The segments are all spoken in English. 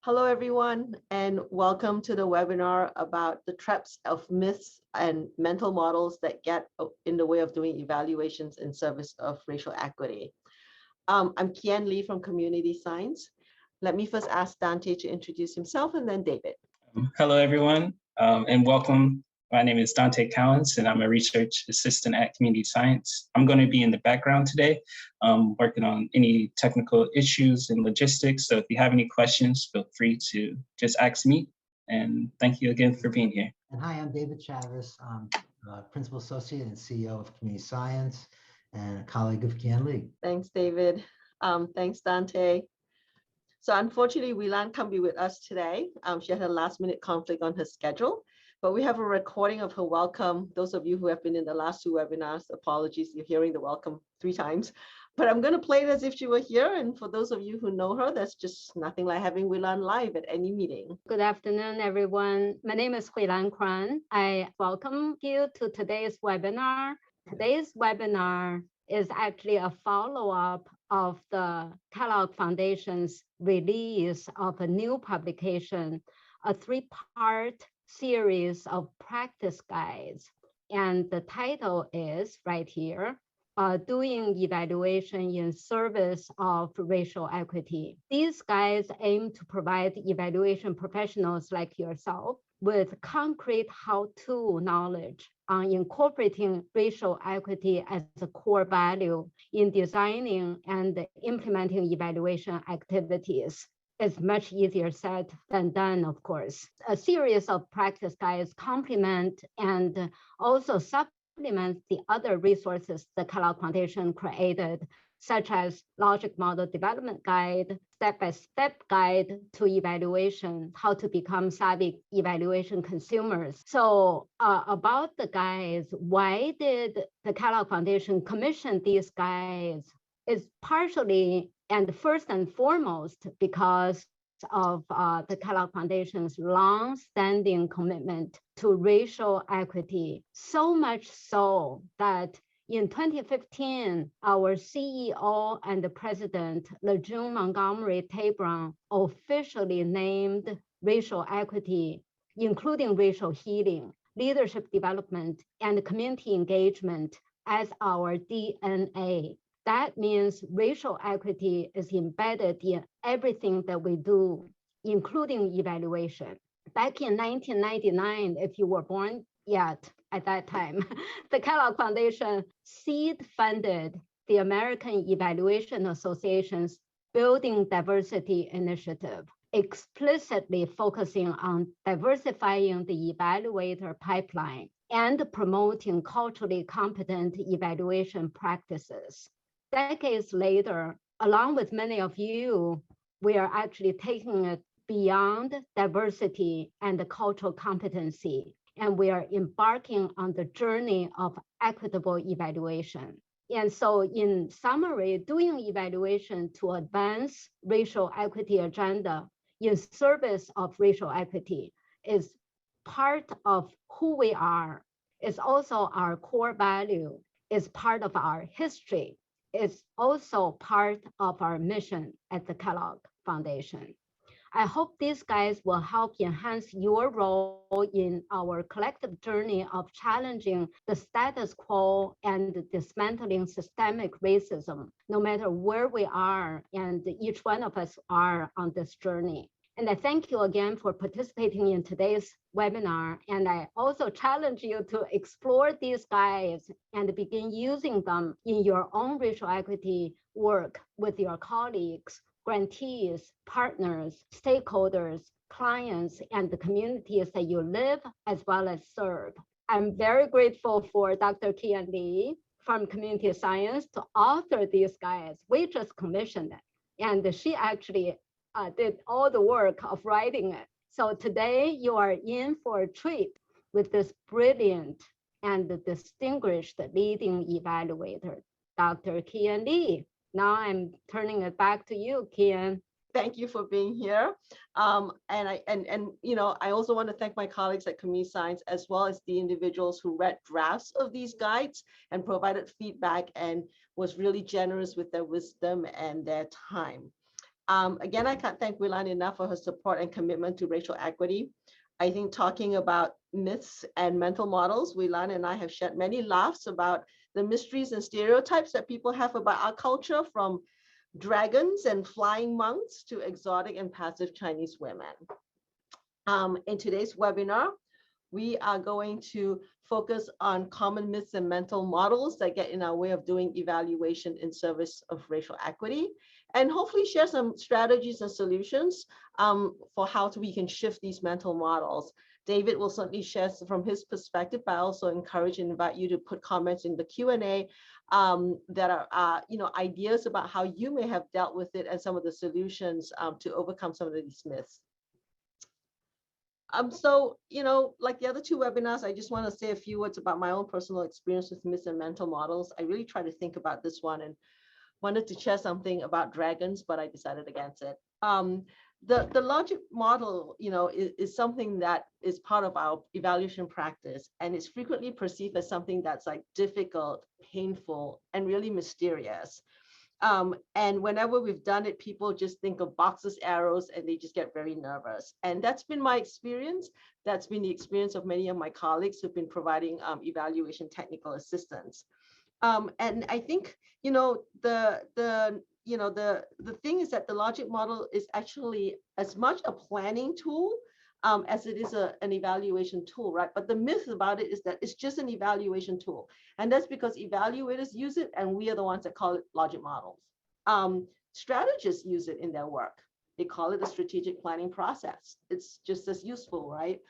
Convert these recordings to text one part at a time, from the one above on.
Hello, everyone, and welcome to the webinar about the traps of myths and mental models that get in the way of doing evaluations in service of racial equity. I'm Kian Lee from Community Science. Let me first ask Dante to introduce himself and then David. Hello, everyone, and welcome. My name is Dante Cowens, and I'm a research assistant at Community Science. I'm going to be in the background today, working on any technical issues and logistics. So if you have any questions, feel free to just ask me. And thank you again for being here. And hi, I'm David Chavez. I'm Principal Associate and CEO of Community Science and a colleague of Kian Lee. Thanks, David. Thanks, Dante. So unfortunately, Wilan can't be with us today. She had a last-minute conflict on her schedule, but we have a recording of her welcome. Those of you who have been in the last two webinars, apologies, you're hearing the welcome 3 times, but I'm going to play it as if she were here. And for those of you who know her, that's just nothing like having Wilan live at any meeting. Good afternoon, everyone. My name is Huilan Kwan. I welcome you to today's webinar. Today's webinar is actually a follow-up of the Kellogg Foundation's release of a new publication, a 3-part series of practice guides. And the title is right here, Doing Evaluation in Service of Racial Equity. These guides aim to provide evaluation professionals like yourself with concrete how-to knowledge on incorporating racial equity as a core value in designing and implementing evaluation activities. It's much easier said than done, of course. A series of practice guides complement and also supplement the other resources the Kellogg Foundation created, such as Logic Model Development Guide, Step-by-Step Guide to Evaluation, How to Become Savvy Evaluation Consumers. So about the guides, why did the Kellogg Foundation commission these guides? It's partially and first and foremost because of the Kellogg Foundation's long-standing commitment to racial equity, so much so that in 2015, our CEO and the President, LeJeune Montgomery Tabron, officially named racial equity, including racial healing, leadership development, and community engagement as our DNA. That means racial equity is embedded in everything that we do, including evaluation. Back in 1999, if you were born yet at that time, the Kellogg Foundation seed funded the American Evaluation Association's Building Diversity Initiative, explicitly focusing on diversifying the evaluator pipeline and promoting culturally competent evaluation practices. Decades later, along with many of you, we are actually taking it beyond diversity and cultural competency, and we are embarking on the journey of equitable evaluation. And so in summary, doing evaluation to advance racial equity agenda in service of racial equity is part of who we are. It's also our core value. It's part of our history. It's also part of our mission at the Kellogg Foundation. I hope these guides will help enhance your role in our collective journey of challenging the status quo and dismantling systemic racism, no matter where we are and each one of us are on this journey. And I thank you again for participating in today's webinar. And I also challenge you to explore these guides and begin using them in your own racial equity work with your colleagues, grantees, partners, stakeholders, clients, and the communities that you live as well as serve. I'm very grateful for Dr. Kian Lee from Community Science to author these guides. We just commissioned it, and she actually did all the work of writing it. So today you are in for a treat with this brilliant and distinguished leading evaluator, Dr. Kian Lee. Now I'm turning it back to you, Kian. Thank you for being here. I also want to thank my colleagues at Community Science, as well as the individuals who read drafts of these guides and provided feedback and was really generous with their wisdom and their time. Again, I can't thank Wilan enough for her support and commitment to racial equity. I think talking about myths and mental models, Wilan and I have shared many laughs about the mysteries and stereotypes that people have about our culture, from dragons and flying monks to exotic and passive Chinese women. In today's webinar, we are going to focus on common myths and mental models that get in our way of doing evaluation in service of racial equity, and hopefully share some strategies and solutions for how we can shift these mental models. David will certainly share from his perspective, but I also encourage and invite you to put comments in the Q&A that are ideas about how you may have dealt with it and some of the solutions to overcome some of these myths. So, like the other two webinars, I just want to say a few words about my own personal experience with myths and mental models. I really try to think about this one and wanted to share something about dragons, but I decided against it. The logic model, is something that is part of our evaluation practice, and it's frequently perceived as something that's like difficult, painful, and really mysterious. And whenever we've done it, people just think of boxes, arrows, and they just get very nervous. And that's been my experience. That's been the experience of many of my colleagues who've been providing evaluation technical assistance. And I think, the thing is that the logic model is actually as much a planning tool as it is an evaluation tool, right? But the myth about it is that it's just an evaluation tool. And that's because evaluators use it, and we are the ones that call it logic models. Strategists use it in their work. They call it a strategic planning process. It's just as useful, right?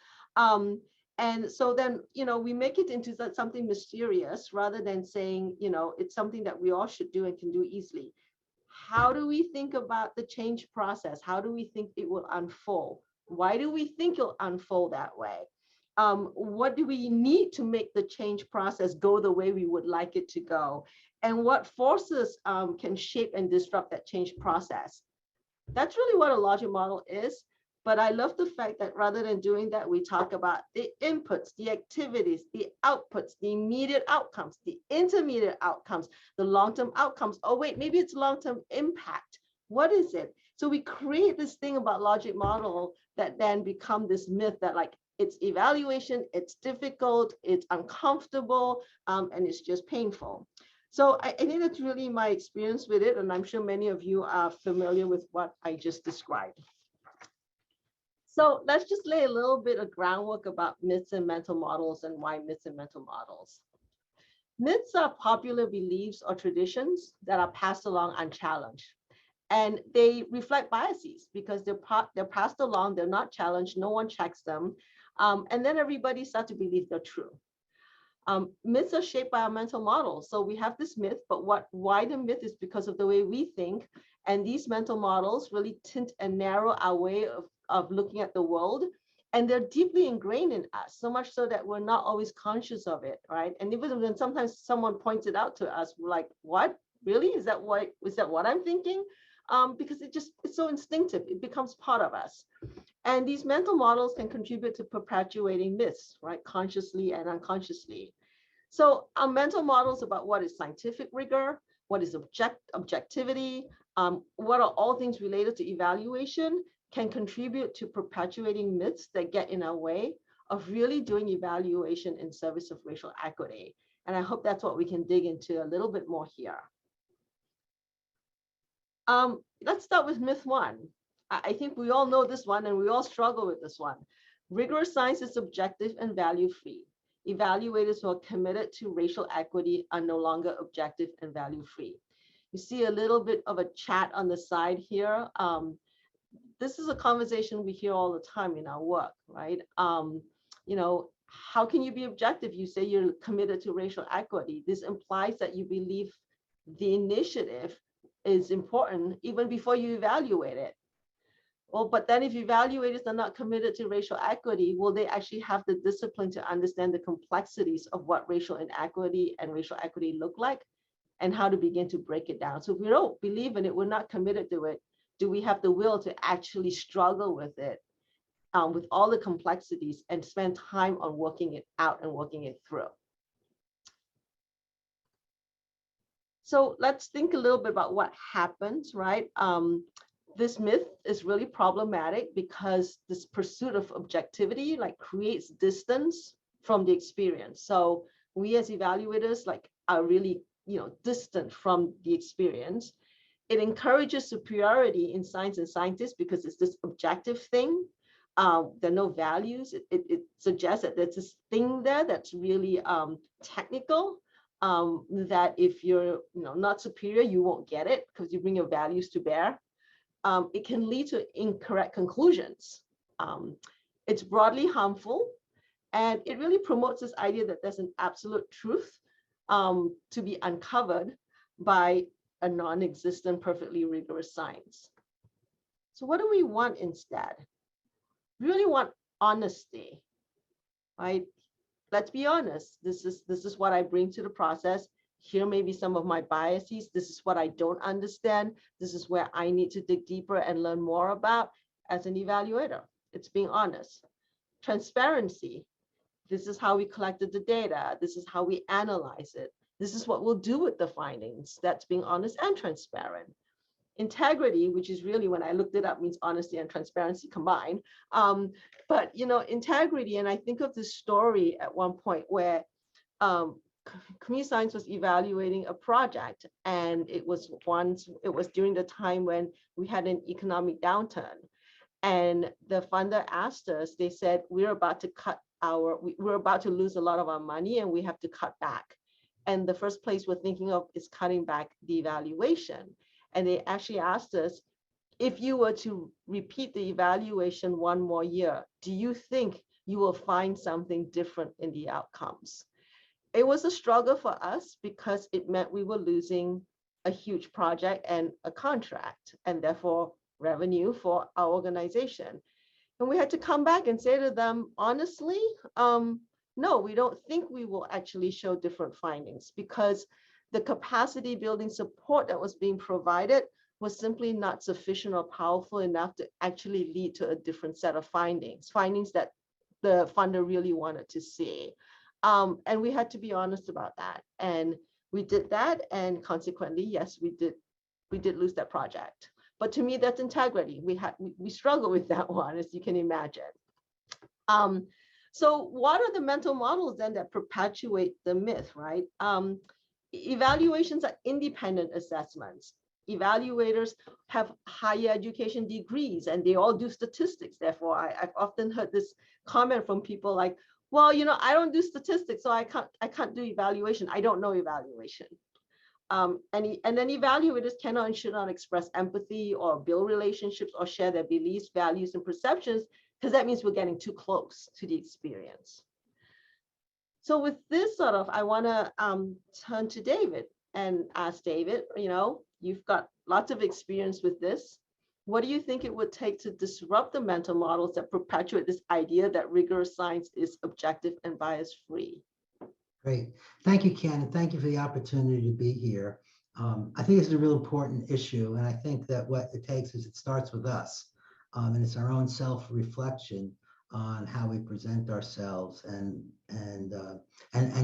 And so then, we make it into something mysterious rather than saying, it's something that we all should do and can do easily. How do we think about the change process? How do we think it will unfold? Why do we think it'll unfold that way? What do we need to make the change process go the way we would like it to go? And what forces can shape and disrupt that change process? That's really what a logic model is. But I love the fact that rather than doing that, we talk about the inputs, the activities, the outputs, the immediate outcomes, the intermediate outcomes, the long-term outcomes. Oh, wait, maybe it's long-term impact. What is it? So we create this thing about logic model that then become this myth that like it's evaluation, it's difficult, it's uncomfortable, and it's just painful. So I think that's really my experience with it. And I'm sure many of you are familiar with what I just described. So let's just lay a little bit of groundwork about myths and mental models and why myths and mental models. Myths are popular beliefs or traditions that are passed along unchallenged. And they reflect biases because they're passed along, they're not challenged, no one checks them. And then everybody starts to believe they're true. Myths are shaped by our mental models. So we have this myth, but why the myth is because of the way we think. And these mental models really tint and narrow our way of looking at the world. And they're deeply ingrained in us, so much so that we're not always conscious of it, right? And even when sometimes someone points it out to us, we're like, what? Really? Is that what I'm thinking? Because it's so instinctive, it becomes part of us. And these mental models can contribute to perpetuating myths, right? Consciously and unconsciously. So our mental models about what is scientific rigor, what is objectivity, what are all things related to evaluation can contribute to perpetuating myths that get in our way of really doing evaluation in service of racial equity. And I hope that's what we can dig into a little bit more here. Let's start with myth one. I think we all know this one and we all struggle with this one. Rigorous science is objective and value-free. Evaluators who are committed to racial equity are no longer objective and value-free. You see a little bit of a chat on the side here. This is a conversation we hear all the time in our work, right? How can you be objective? You say you're committed to racial equity. This implies that you believe the initiative is important even before you evaluate it. Well, but then if evaluators are not committed to racial equity, will they actually have the discipline to understand the complexities of what racial inequity and racial equity look like and how to begin to break it down? So if we don't believe in it, we're not committed to it, do we have the will to actually struggle with it, with all the complexities and spend time on working it out and working it through? So let's think a little bit about what happens, right? this myth is really problematic because this pursuit of objectivity like creates distance from the experience. So we as evaluators like are really, distant from the experience. It encourages superiority in science and scientists because it's this objective thing. There are no values. It suggests that there's this thing there that's really technical, that if you're not superior, you won't get it because you bring your values to bear. It can lead to incorrect conclusions. It's broadly harmful, and it really promotes this idea that there's an absolute truth to be uncovered by a non-existent, perfectly rigorous science. So what do we want instead? We really want honesty, right? Let's be honest. This is what I bring to the process. Here may be some of my biases. This is what I don't understand. This is where I need to dig deeper and learn more about as an evaluator. It's being honest. Transparency. This is how we collected the data. This is how we analyze it. This is what we'll do with the findings. That's being honest and transparent. Integrity, which is really, when I looked it up, means honesty and transparency combined. But integrity, and I think of this story at one point where community science was evaluating a project, and it was during the time when we had an economic downturn, and the funder asked us. They said, we're about to lose a lot of our money, and we have to cut back. And the first place we're thinking of is cutting back the evaluation. And they actually asked us, if you were to repeat the evaluation one more year, do you think you will find something different in the outcomes? It was a struggle for us because it meant we were losing a huge project and a contract, and therefore revenue for our organization. And we had to come back and say to them, honestly, no, we don't think we will actually show different findings, because the capacity building support that was being provided was simply not sufficient or powerful enough to actually lead to a different set of findings that the funder really wanted to see. And we had to be honest about that. And we did that. And consequently, yes, we did lose that project. But to me, that's integrity. We struggle with that one, as you can imagine. So what are the mental models then that perpetuate the myth, right? Evaluations are independent assessments. Evaluators have higher education degrees and they all do statistics. Therefore, I've often heard this comment from people like, well, I don't do statistics, so I can't do evaluation. I don't know evaluation. And then evaluators cannot and should not express empathy or build relationships or share their beliefs, values, and perceptions, because that means we're getting too close to the experience. So with this I want to turn to David and ask David, you've got lots of experience with this. What do you think it would take to disrupt the mental models that perpetuate this idea that rigorous science is objective and bias-free? Great. Thank you, Ken, and thank you for the opportunity to be here. I think this is a real important issue, and I think that what it takes is it starts with us, and it's our own self-reflection on how we present ourselves and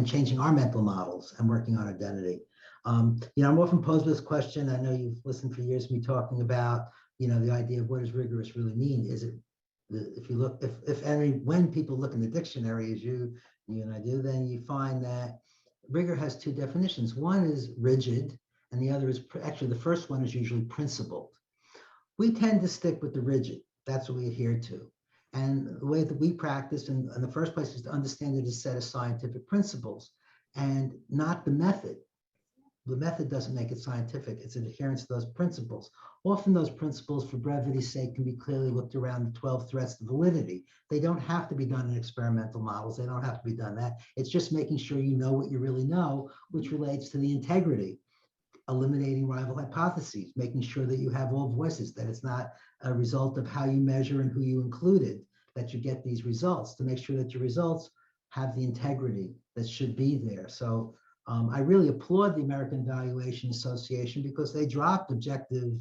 changing our mental models and working on identity. I'm often posed with this question. I know you've listened for years to me talking about, the idea of what does rigorous really mean? Is it, when people look in the dictionary, as you and I do, then you find that rigor has two definitions. One is rigid, and the other is, actually the first one is usually principled. We tend to stick with the rigid. That's what we adhere to. And the way that we practice in the first place is to understand it as a set of scientific principles and not the method. The method doesn't make it scientific. It's an adherence to those principles. Often those principles, for brevity's sake, can be clearly looked around the 12 threats to validity. They don't have to be done in experimental models. They don't have to be done that. It's just making sure you know what you really know, which relates to the integrity, eliminating rival hypotheses, making sure that you have all voices, that it's not a result of how you measure and who you included, that you get these results, to make sure that your results have the integrity that should be there. So I really applaud the American Evaluation Association because they dropped objective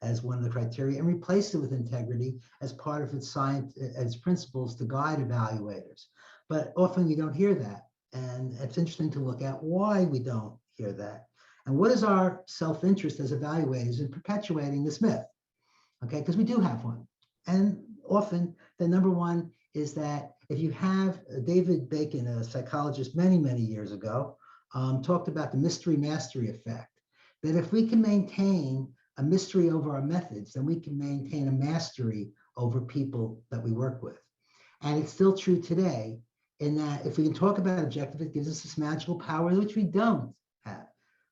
as one of the criteria and replaced it with integrity as part of its science, its principles to guide evaluators. But often you don't hear that. And it's interesting to look at why we don't hear that. And what is our self-interest as evaluators in perpetuating this myth? okay? Because we do have one. And often the number one is that if you have David Bacon, a psychologist many, many years ago, talked about the mystery mastery effect, that if we can maintain a mystery over our methods, then we can maintain a mastery over people that we work with. And it's still true today in that if we can talk about objective, it gives us this magical power which we don't have.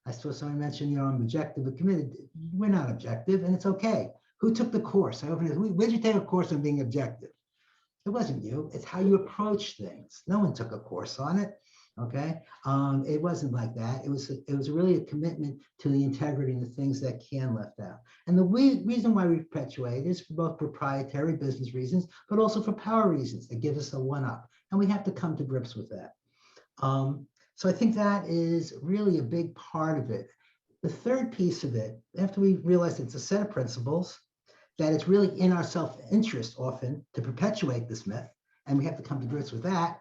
I saw someone mention, I'm objective but committed. We're not objective, and it's okay. Who took the course? I often ask, where'd you take a course on being objective? It wasn't you. It's how you approach things. No one took a course on it. Okay, it wasn't like that. It was really a commitment to the integrity and the things that can left out. And the reason why we perpetuate is for both proprietary business reasons, but also for power reasons that give us a one-up. And we have to come to grips with that. So I think that is really a big part of it. The third piece of it, after we realize it's a set of principles, that it's really in our self-interest often to perpetuate this myth, and we have to come to grips with that.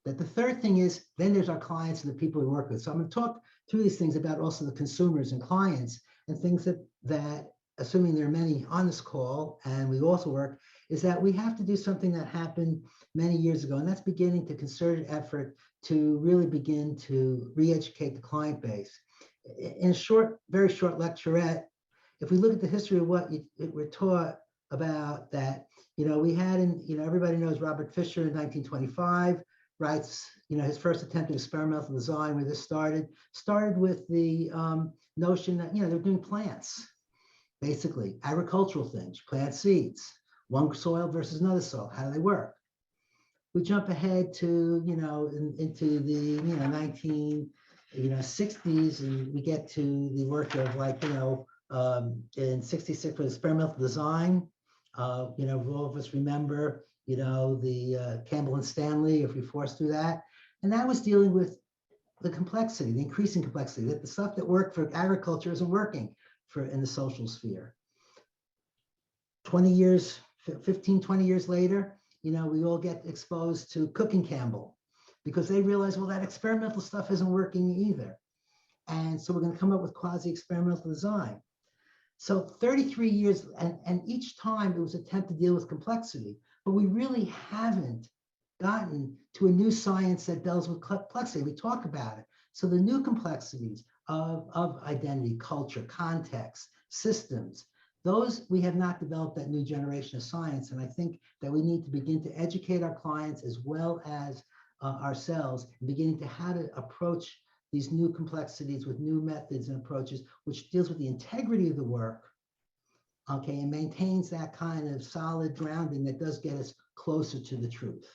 That the third thing is, then there's our clients and the people we work with. So I'm going to talk through these things about also the consumers and clients and things that assuming there are many on this call, and we also work, is that we have to do something that happened many years ago, and that's beginning to concerted effort to really begin to re-educate the client base. In a short, very short lecturette, if we look at the history of what we're taught about that, we had everybody knows Robert Fisher in 1925, writes, his first attempt at experimental design where this started with the notion that, they're doing plants, basically agricultural things, plant seeds, one soil versus another soil, how do they work? We jump ahead to, into the, 1960s, and we get to the work of in 66 with experimental design. All of us remember, the Campbell and Stanley, if we forced through that. And that was dealing with the complexity, the increasing complexity, that the stuff that worked for agriculture isn't working in the social sphere. 20 years, 15, 20 years later, we all get exposed to Cook and Campbell because they realize, well, that experimental stuff isn't working either. And so we're going to come up with quasi-experimental design. So 33 years, and each time it was an attempt to deal with complexity, but we really haven't gotten to a new science that deals with complexity. We talk about it. So the new complexities of identity, culture, context, systems, those we have not developed that new generation of science. And I think that we need to begin to educate our clients as well as ourselves, beginning to how to approach these new complexities with new methods and approaches, which deals with the integrity of the work, okay, and maintains that kind of solid grounding that does get us closer to the truth.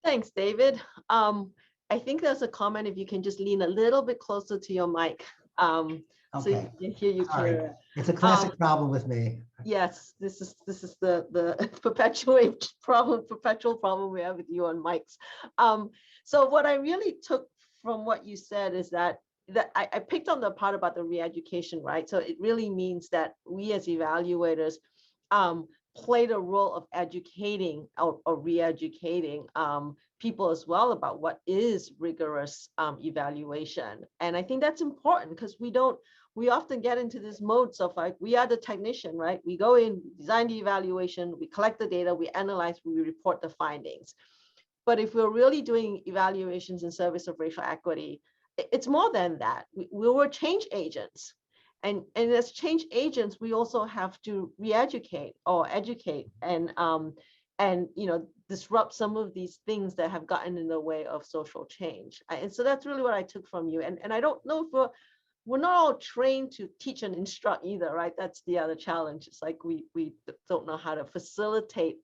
Thanks, David. I think there's a comment, if you can just lean a little bit closer to your mic. So you can hear you clearer. It's a classic problem with me. Yes, this is the perpetual problem we have with you on mics. So what I really took from what you said is that I picked on the part about the re-education, right? So it really means that we as evaluators played a role of educating or re-educating people as well about what is rigorous evaluation. And I think that's important because we often get into this modes of like, we are the technician, right? We go in, design the evaluation, we collect the data, we analyze, we report the findings. But if we're really doing evaluations in service of racial equity, it's more than that. We were change agents. And as change agents, we also have to re-educate or educate and disrupt some of these things that have gotten in the way of social change. And so that's really what I took from you. And I don't know if we're not all trained to teach and instruct either, right? That's the other challenge. It's like we don't know how to facilitate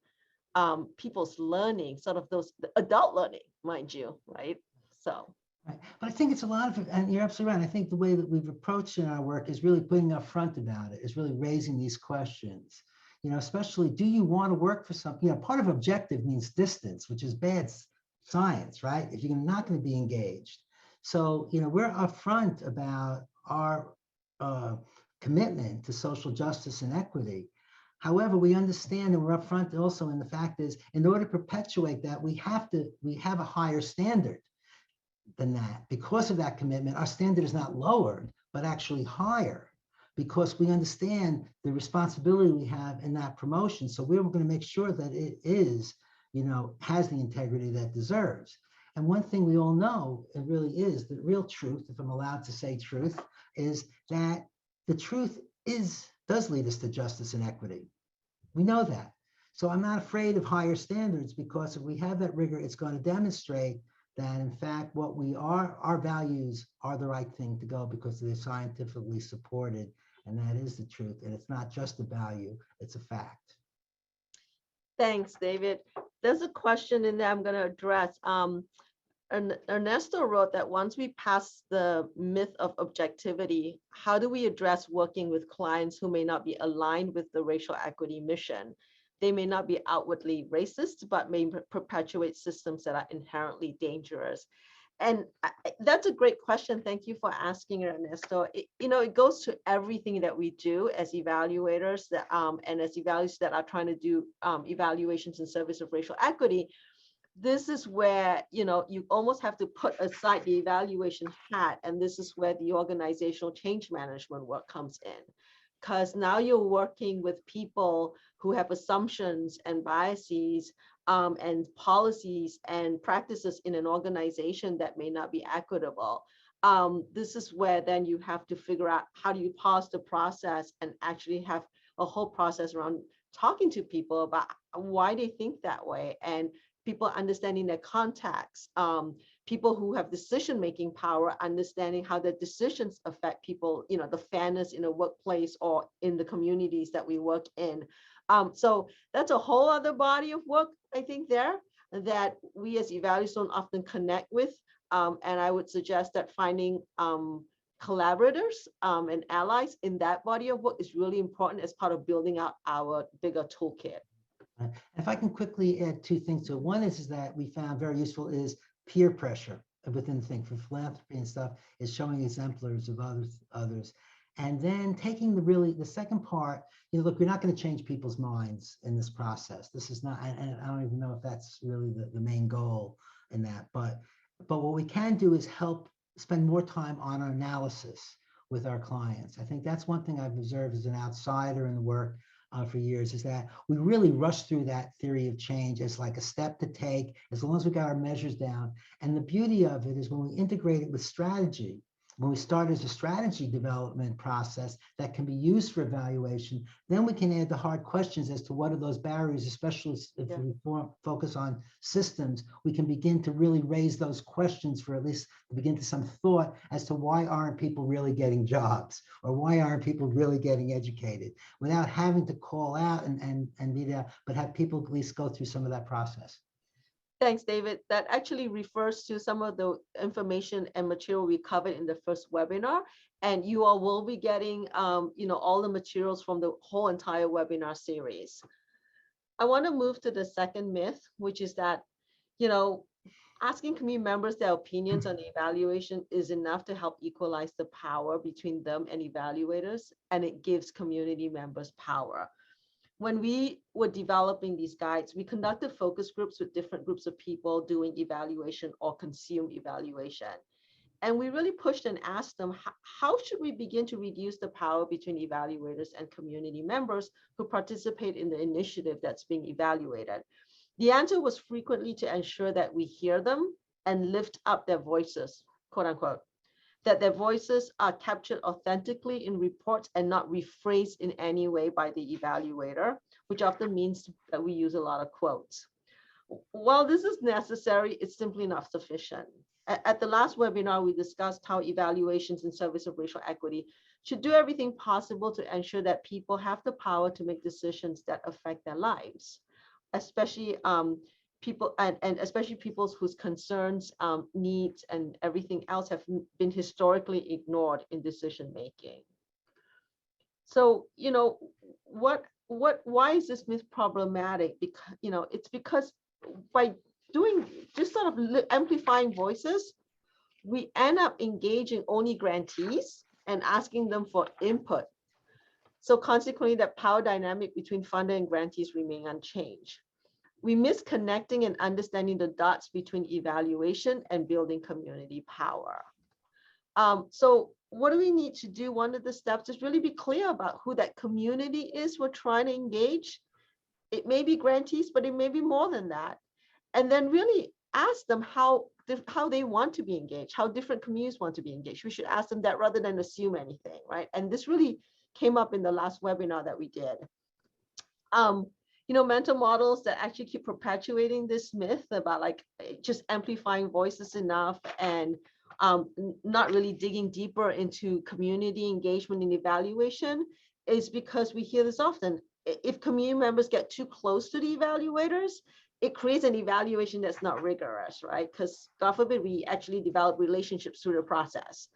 people's learning, sort of those adult learning, mind you, right? So. Right. But I think it's a lot of it, and you're absolutely right. I think the way that we've approached in our work is really putting up front about it, is really raising these questions. Especially, do you want to work for something? Part of objective means distance, which is bad science, right? If you're not going to be engaged. So, we're upfront about our commitment to social justice and equity. However, we understand, and we're upfront also in the fact is, in order to perpetuate that, we have a higher standard than that. Because of that commitment, our standard is not lowered, but actually higher. because we understand the responsibility we have in that promotion. So we're going to make sure that it is, has the integrity that it deserves. And one thing we all know, it really is the real truth, if I'm allowed to say truth, is that the truth does lead us to justice and equity. We know that. So I'm not afraid of higher standards, because if we have that rigor, it's going to demonstrate that in fact what we are, our values are the right thing to go, because they're scientifically supported, and that is the truth. And it's not just a value, it's a fact. Thanks, David. There's a question in there I'm going to address. Ernesto wrote that once we pass the myth of objectivity, how do we address working with clients who may not be aligned with the racial equity mission? They may not be outwardly racist, but may perpetuate systems that are inherently dangerous. And that's a great question. Thank you for asking, Ernesto. It goes to everything that we do as evaluators and as evaluators that are trying to do evaluations in service of racial equity. This is where, you almost have to put aside the evaluation hat, and this is where the organizational change management work comes in. Because now you're working with people who have assumptions and biases and policies and practices in an organization that may not be equitable. This is where then you have to figure out how do you pause the process and actually have a whole process around talking to people about why they think that way, and people understanding their context, people who have decision-making power, understanding how their decisions affect people, the fairness in a workplace or in the communities that we work in. So that's a whole other body of work, I think, there that we as evaluators don't often connect with. And I would suggest that finding collaborators and allies in that body of work is really important as part of building out our bigger toolkit. If I can quickly add two things to it. One is that we found very useful is peer pressure within the thing for philanthropy and stuff, is showing exemplars of others. And then taking the second part, look, we're not going to change people's minds in this process. This is not, and I don't even know if that's really the main goal in that, but what we can do is help spend more time on our analysis with our clients. I think that's one thing I've observed as an outsider in the work for years, is that we really rush through that theory of change as like a step to take, as long as we got our measures down. And the beauty of it is when we integrate it with strategy, when we start as a strategy development process that can be used for evaluation, then we can add the hard questions as to what are those barriers, especially if we focus on systems. We can begin to really raise those questions, for at least to begin to some thought as to why aren't people really getting jobs, or why aren't people really getting educated, without having to call out and be there, but have people at least go through some of that process. Thanks, David. That actually refers to some of the information and material we covered in the first webinar. And you all will be getting, all the materials from the whole entire webinar series. I want to move to the second myth, which is that, asking community members their opinions on the evaluation is enough to help equalize the power between them and evaluators, and it gives community members power. When we were developing these guides, we conducted focus groups with different groups of people doing evaluation or consume evaluation. And we really pushed and asked them, how should we begin to reduce the power between evaluators and community members who participate in the initiative that's being evaluated? The answer was frequently to ensure that we hear them and lift up their voices, quote unquote, that their voices are captured authentically in reports and not rephrased in any way by the evaluator, which often means that we use a lot of quotes. While this is necessary, it's simply not sufficient. At the last webinar, we discussed how evaluations in service of racial equity should do everything possible to ensure that people have the power to make decisions that affect their lives, especially people and especially people whose concerns, needs, and everything else have been historically ignored in decision making. So, why is this myth problematic? Because, it's because by doing just sort of amplifying voices, we end up engaging only grantees and asking them for input. So consequently, that power dynamic between funder and grantees remain unchanged. We miss connecting and understanding the dots between evaluation and building community power. So what do we need to do? One of the steps is really be clear about who that community is we're trying to engage. It may be grantees, but it may be more than that. And then really ask them how they want to be engaged, how different communities want to be engaged. We should ask them that rather than assume anything, right? And this really came up in the last webinar that we did. Mental models that actually keep perpetuating this myth about like just amplifying voices enough and not really digging deeper into community engagement and evaluation is because we hear this often. If community members get too close to the evaluators, it creates an evaluation that's not rigorous, right? Because God forbid we actually develop relationships through the process.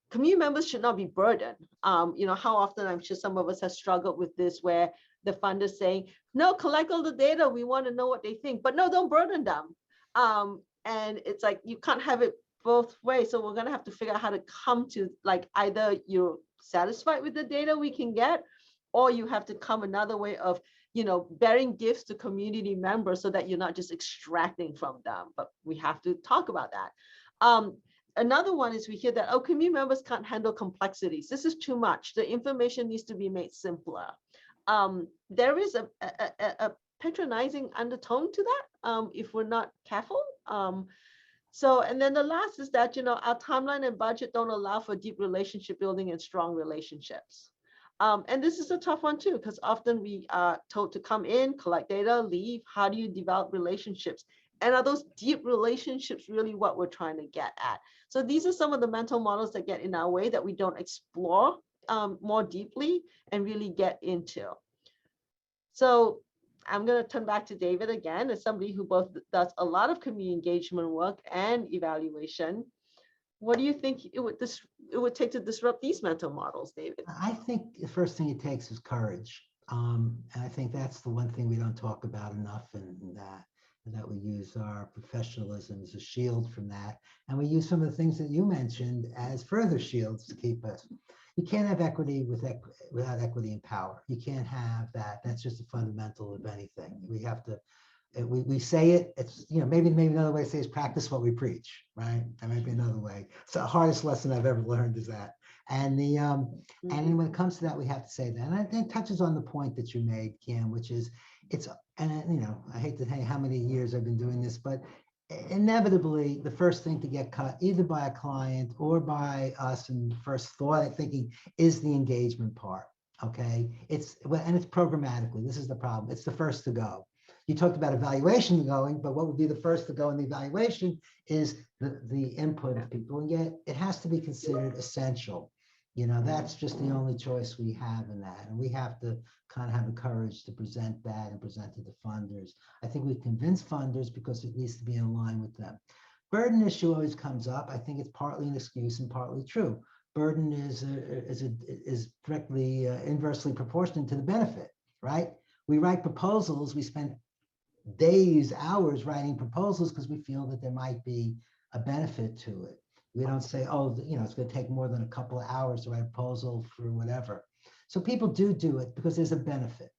Community members should not be burdened. How often I'm sure some of us have struggled with this where the funders saying, no, collect all the data. We want to know what they think, but no, don't burden them. And it's like, you can't have it both ways. So we're going to have to figure out how to come to like, either you're satisfied with the data we can get, or you have to come another way of, bearing gifts to community members so that you're not just extracting from them, but we have to talk about that. Another one is we hear that, oh, community members can't handle complexities. This is too much. The information needs to be made simpler. There is a patronizing undertone to that if we're not careful. And then the last is that, our timeline and budget don't allow for deep relationship building and strong relationships. And this is a tough one too, because often we are told to come in, collect data, leave. How do you develop relationships? And are those deep relationships really what we're trying to get at? So these are some of the mental models that get in our way that we don't explore more deeply and really get into. So I'm going to turn back to David again, as somebody who both does a lot of community engagement work and evaluation. What do you think it would take to disrupt these mental models, David? I think the first thing it takes is courage. And I think that's the one thing we don't talk about enough, and that we use our professionalism as a shield from that. And we use some of the things that you mentioned as further shields to keep us. You can't have equity without equity and power. You can't have that. That's just a fundamental of anything. We have to, we say it, it's, maybe another way to say is practice what we preach, right? That might be another way. So the hardest lesson I've ever learned is that. And and when it comes to that, we have to say that. And I think it touches on the point that you made, Kim, which is I hate to tell you how many years I've been doing this, but inevitably the first thing to get cut either by a client or by us in first thought thinking is the engagement part. Okay, it's programmatically. This is the problem. It's the first to go. You talked about evaluation going, but what would be the first to go in the evaluation is the input of people, and yet it has to be considered essential. That's just the only choice we have in that, and we have to kind of have the courage to present that and present to the funders. I think we convince funders because it needs to be in line with them. Burden issue always comes up. I think it's partly an excuse and partly true. Burden is directly inversely proportionate to the benefit, right? We write proposals, we spend days, hours writing proposals because we feel that there might be a benefit to it. We don't say, oh, it's going to take more than a couple of hours to write a proposal for whatever. So people do it because there's a benefit.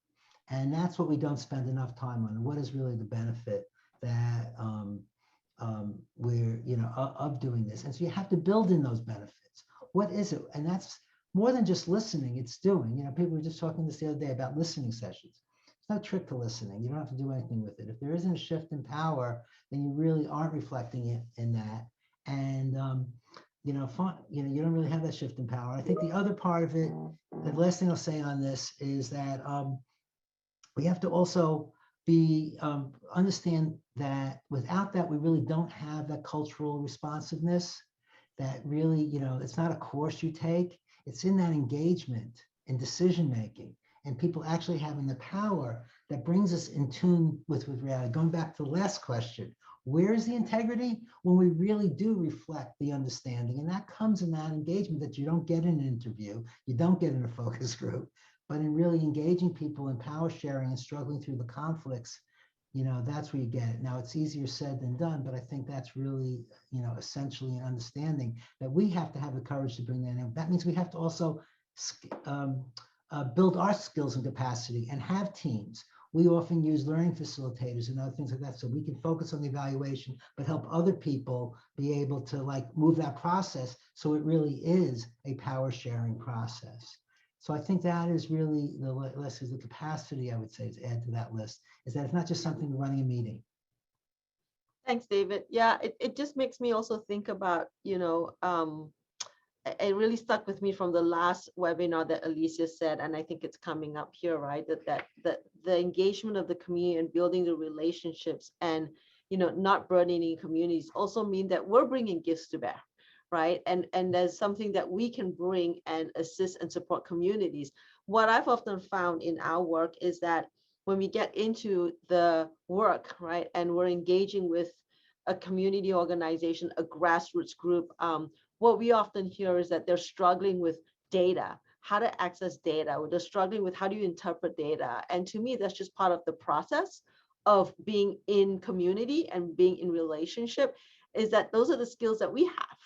And that's what we don't spend enough time on. What is really the benefit that we're, of doing this? And so you have to build in those benefits. What is it? And that's more than just listening, it's doing. People were just talking this the other day about listening sessions. It's no trick to listening. You don't have to do anything with it. If there isn't a shift in power, then you really aren't reflecting it in that. And you don't really have that shift in power. I think the other part of it, the last thing I'll say on this is that we have to also understand that without that, we really don't have that cultural responsiveness. That really, it's not a course you take. It's in that engagement and decision making, and people actually having the power that brings us in tune with reality. Going back to the last question. Where is the integrity? When we really do reflect the understanding, and that comes in that engagement that you don't get in an interview, you don't get in a focus group, but in really engaging people in power sharing and struggling through the conflicts, that's where you get it. Now, it's easier said than done, but I think that's really, essentially an understanding that we have to have the courage to bring that in. That means we have to also build our skills and capacity and have teams. We often use learning facilitators and other things like that so we can focus on the evaluation, but help other people be able to move that process So it really is a power sharing process. So I think that is really the list, is the capacity, I would say, to add to that list, is that it's not just something running a meeting. Thanks, David. Yeah, it just makes me also think about, it really stuck with me from the last webinar that Alicia said, and I think it's coming up here, right? That the engagement of the community and building the relationships and, not burdening communities also mean that we're bringing gifts to bear, right? And there's something that we can bring and assist and support communities. What I've often found in our work is that when we get into the work, right, and we're engaging with a community organization, a grassroots group, what we often hear is that they're struggling with data, how to access data. They're struggling with how do you interpret data. And to me, that's just part of the process of being in community and being in relationship, is that those are the skills that we have.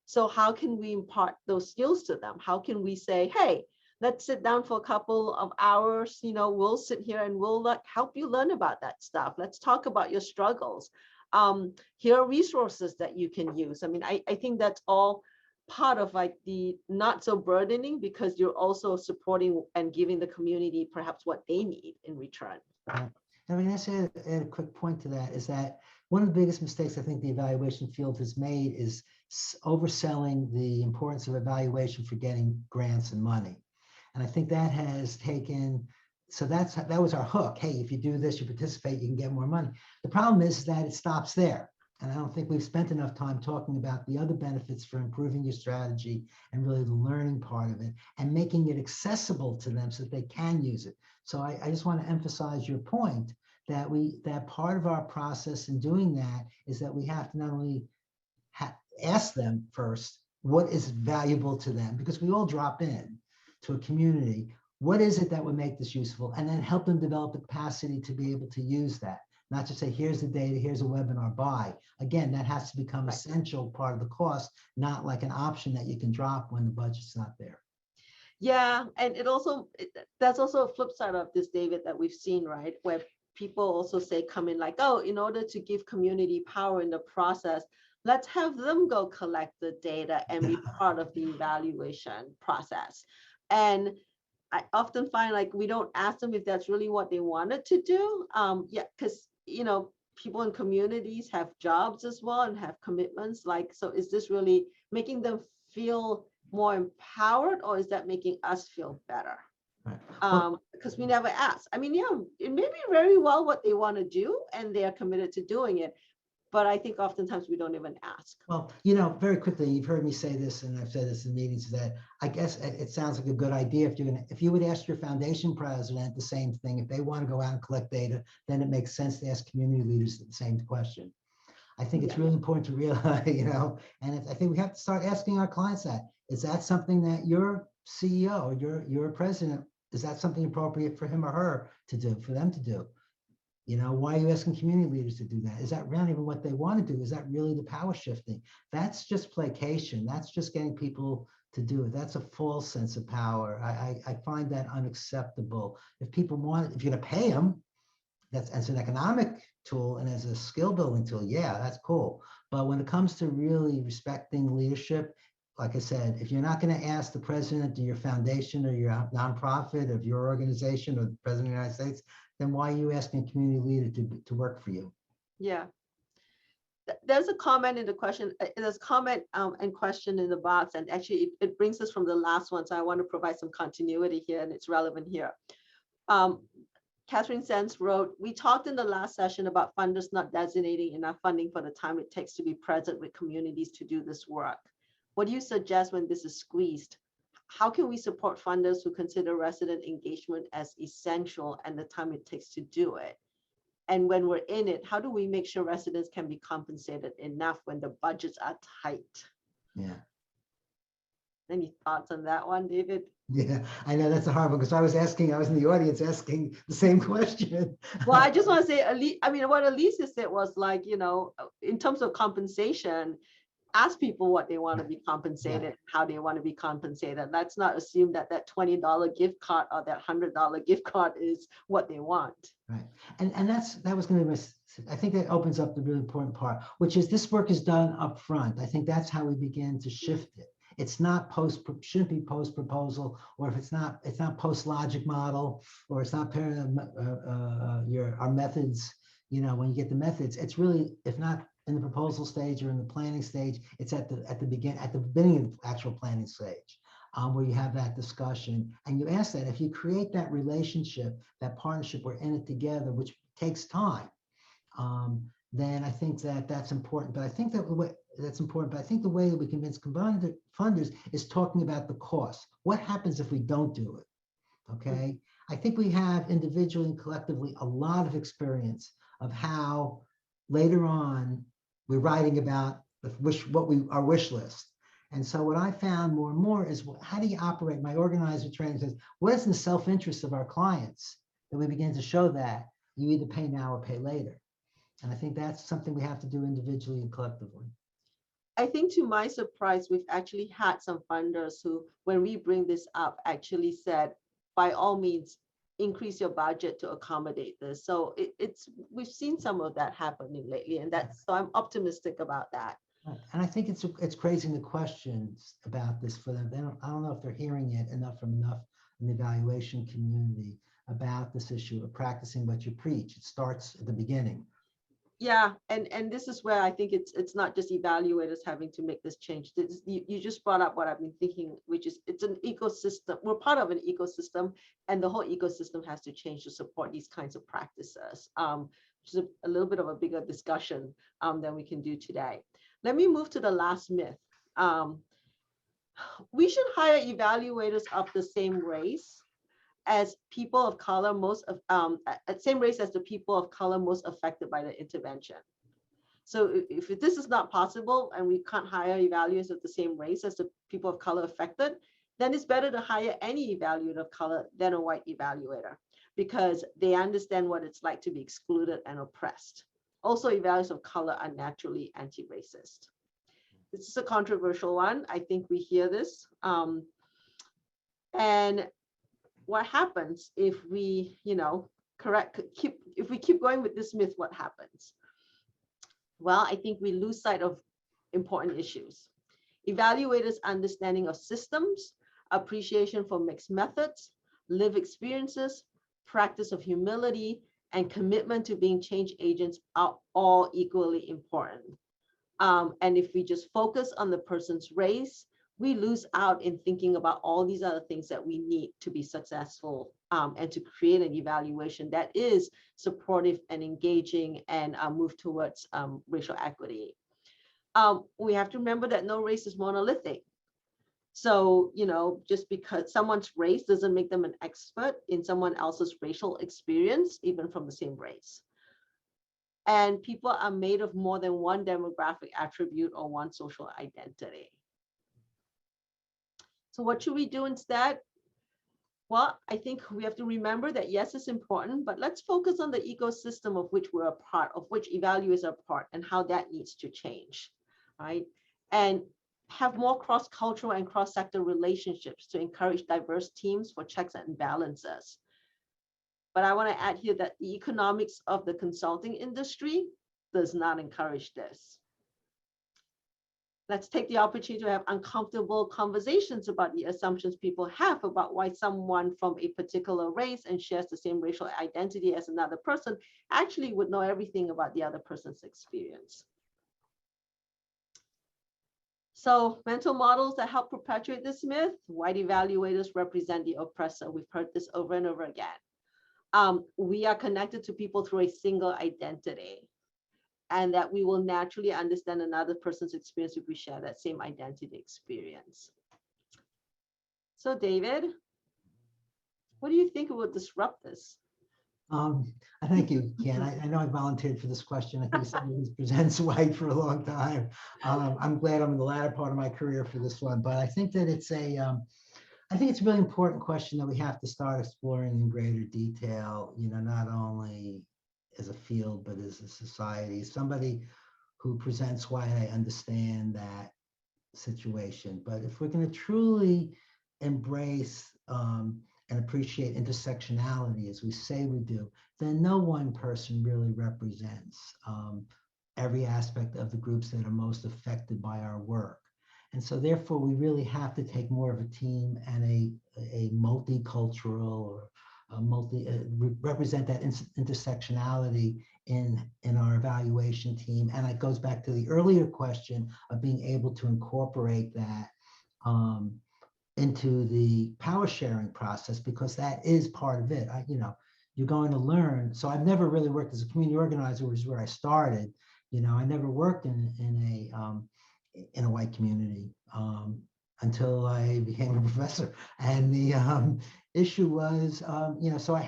So how can we impart those skills to them? How can we say, hey, let's sit down for a couple of hours, we'll sit here and we'll help you learn about that stuff. Let's talk about your struggles. Here are resources that you can use. I mean, I think that's all part of like the not so burdening, because you're also supporting and giving the community perhaps what they need in return. I mean, I say add a quick point to that, is that one of the biggest mistakes I think the evaluation field has made is overselling the importance of evaluation for getting grants and money. And I think that has taken, so that was our hook. Hey, if you do this, you participate, you can get more money. The problem is that it stops there. And I don't think we've spent enough time talking about the other benefits for improving your strategy and really the learning part of it and making it accessible to them so that they can use it. So I just want to emphasize your point that that part of our process in doing that is that we have to not only ask them first what is valuable to them, because we all drop in to a community. What is it that would make this useful? And then help them develop the capacity to be able to use that. Not just say, here's the data, here's a webinar, buy. Again, that has to become essential part of the cost, not like an option that you can drop when the budget's not there. Yeah, and that's also a flip side of this, David, that we've seen, right? Where people also say, come in like, oh, in order to give community power in the process, let's have them go collect the data and be part of the evaluation process. And I often find like we don't ask them if that's really what they wanted to do. Yeah, because people in communities have jobs as well and have commitments. Like, so is this really making them feel more empowered, or is that making us feel better? Right. Because we never ask. I mean, yeah, it may be very well what they want to do and they are committed to doing it. But I think oftentimes we don't even ask. Well, very quickly, you've heard me say this, and I've said this in meetings, that I guess it sounds like a good idea if you would ask your foundation president the same thing. If they want to go out and collect data, then it makes sense to ask community leaders the same question. I think it's really important to realize, and I think we have to start asking our clients that. Is that something that your CEO or your president, is that something appropriate for him or her to do, for them to do? Why are you asking community leaders to do that? Is that really even what they want to do? Is that really the power shifting? That's just placation. That's just getting people to do it. That's a false sense of power. I find that unacceptable. If people want, if you're going to pay them, that's as an economic tool and as a skill building tool, yeah, that's cool. But when it comes to really respecting leadership, like I said, if you're not going to ask the president of your foundation or your nonprofit of your organization or the president of the United States, then why are you asking a community leader to work for you? Yeah. There's a comment in the question, there's a comment and question in the box, and actually it brings us from the last one. So I want to provide some continuity here, and it's relevant here. Catherine Sands wrote, we talked in the last session about funders not designating enough funding for the time it takes to be present with communities to do this work. What do you suggest when this is squeezed? How can we support funders who consider resident engagement as essential and the time it takes to do it? And when we're in it, how do we make sure residents can be compensated enough when the budgets are tight? Yeah. Any thoughts on that one, David? Yeah, I know that's a hard one, because I was in the audience asking the same question. Well, I just want to say, what Alicia said was like, in terms of compensation, ask people what they want to be compensated, how they want to be compensated. Let's not assume that $20 gift card or that $100 gift card is what they want. Right, and that was going to be, I think that opens up the really important part, which is this work is done up front. I think that's how we begin to shift it. it's not shouldn't be post proposal, or if it's not post logic model, or it's not our methods. When you get the methods, it's really, if not in the proposal stage or in the planning stage, it's at the beginning of the actual planning stage, where you have that discussion and you ask that. If you create that relationship, that partnership, we're in it together, which takes time, then I think that's important. But I think the way that we convince combined funders is talking about the cost. What happens if we don't do it? Okay. I think we have individually and collectively a lot of experience of how later on we're writing about our wish list. And so what I found more and more is, how do you operate? My organizer training says, what is in the self-interest of our clients? That we begin to show that you either pay now or pay later. And I think that's something we have to do individually and collectively. I think, to my surprise, we've actually had some funders who, when we bring this up, actually said, by all means, increase your budget to accommodate this. So we've seen some of that happening lately, and so I'm optimistic about that. And I think it's raising the questions about this for them. I don't know if they're hearing it enough in the evaluation community about this issue of practicing what you preach. It starts at the beginning. Yeah, and this is where I think it's not just evaluators having to make this change. You just brought up what I've been thinking, which is, it's an ecosystem. We're part of an ecosystem, and the whole ecosystem has to change to support these kinds of practices, which is a little bit of a bigger discussion than we can do today. Let me move to the last myth. We should hire evaluators of the same race as people of color, same race as the people of color most affected by the intervention. So if this is not possible and we can't hire evaluators of the same race as the people of color affected, then it's better to hire any evaluator of color than a white evaluator, because they understand what it's like to be excluded and oppressed. Also, evaluators of color are naturally anti-racist. This is a controversial one. I think we hear this. And what happens if we, if we keep going with this myth, what happens? Well, I think we lose sight of important issues. Evaluators' understanding of systems, appreciation for mixed methods, lived experiences, practice of humility, and commitment to being change agents are all equally important. And if we just focus on the person's race, we lose out in thinking about all these other things that we need to be successful and to create an evaluation that is supportive and engaging and move towards racial equity. We have to remember that no race is monolithic. So, just because someone's race doesn't make them an expert in someone else's racial experience, even from the same race. And people are made of more than one demographic attribute or one social identity. So what should we do instead? Well, I think we have to remember that, yes, it's important, but let's focus on the ecosystem of which we're a part, of which evaluators are a part, and how that needs to change, right? And have more cross-cultural and cross-sector relationships to encourage diverse teams for checks and balances. But I want to add here that the economics of the consulting industry does not encourage this. Let's take the opportunity to have uncomfortable conversations about the assumptions people have about why someone from a particular race and shares the same racial identity as another person actually would know everything about the other person's experience. So mental models that help perpetuate this myth: white evaluators represent the oppressor. We've heard this over and over again. We are connected to people through a single identity, and that we will naturally understand another person's experience if we share that same identity experience. So David, what do you think will disrupt this? I thank you, Ken. I know I volunteered for this question. I think somebody who presents white for a long time. I'm glad I'm in the latter part of my career for this one, but I think that it's I think it's a really important question that we have to start exploring in greater detail, not only as a field, but as a society. Somebody who presents why I understand that situation. But if we're going to truly embrace and appreciate intersectionality, as we say we do, then no one person really represents every aspect of the groups that are most affected by our work. And so therefore, we really have to take more of a team and a multicultural or represent that intersectionality in our evaluation team. And it goes back to the earlier question of being able to incorporate that into the power sharing process, because that is part of it. You're going to learn. So I've never really worked as a community organizer, which is where I started. I never worked in a white community until I became a professor. And the issue was, so I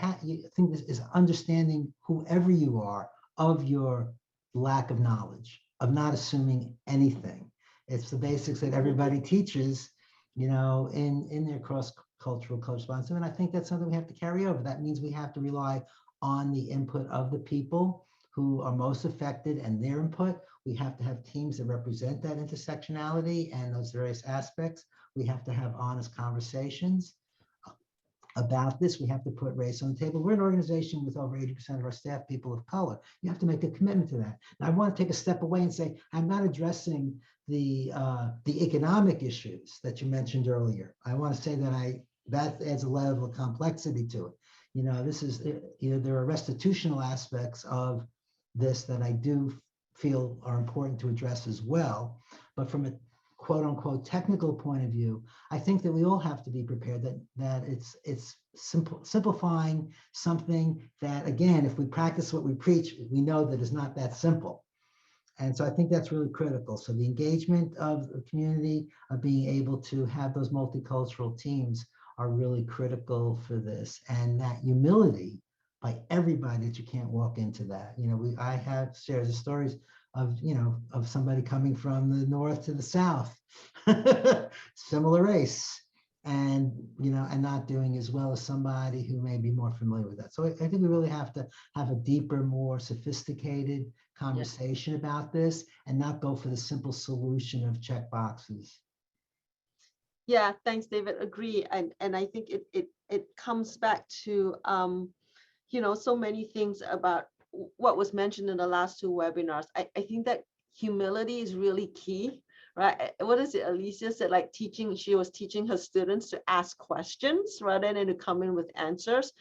think this is understanding whoever you are of your lack of knowledge, of not assuming anything. It's the basics that everybody teaches, in their cross-cultural co-responsive. And I think that's something we have to carry over. That means we have to rely on the input of the people who are most affected and their input. We have to have teams that represent that intersectionality and those various aspects. We have to have honest conversations about this. We have to put race on the table. We're an organization with over 80% of our staff people of color. You have to make a commitment to that. And I want to take a step away and say, I'm not addressing the economic issues that you mentioned earlier. I want to say that adds a level of complexity to it. This is, there are restitutional aspects of this that I do feel are important to address as well. But from a quote unquote technical point of view, I think that we all have to be prepared that it's simplifying something that, again, if we practice what we preach, we know that it's not that simple. And so I think that's really critical. So the engagement of the community, of being able to have those multicultural teams are really critical for this. And that humility by everybody, that you can't walk into that. I have shared the stories of, of somebody coming from the north to the south, similar race, and, and not doing as well as somebody who may be more familiar with that. So I think we really have to have a deeper, more sophisticated conversation about this and not go for the simple solution of check boxes. Yeah, thanks, David. Agree. And I think it comes back to, so many things about what was mentioned in the last two webinars. I think that humility is really key, right? What is it? Alicia said, like she was teaching her students to ask questions rather than to come in with answers.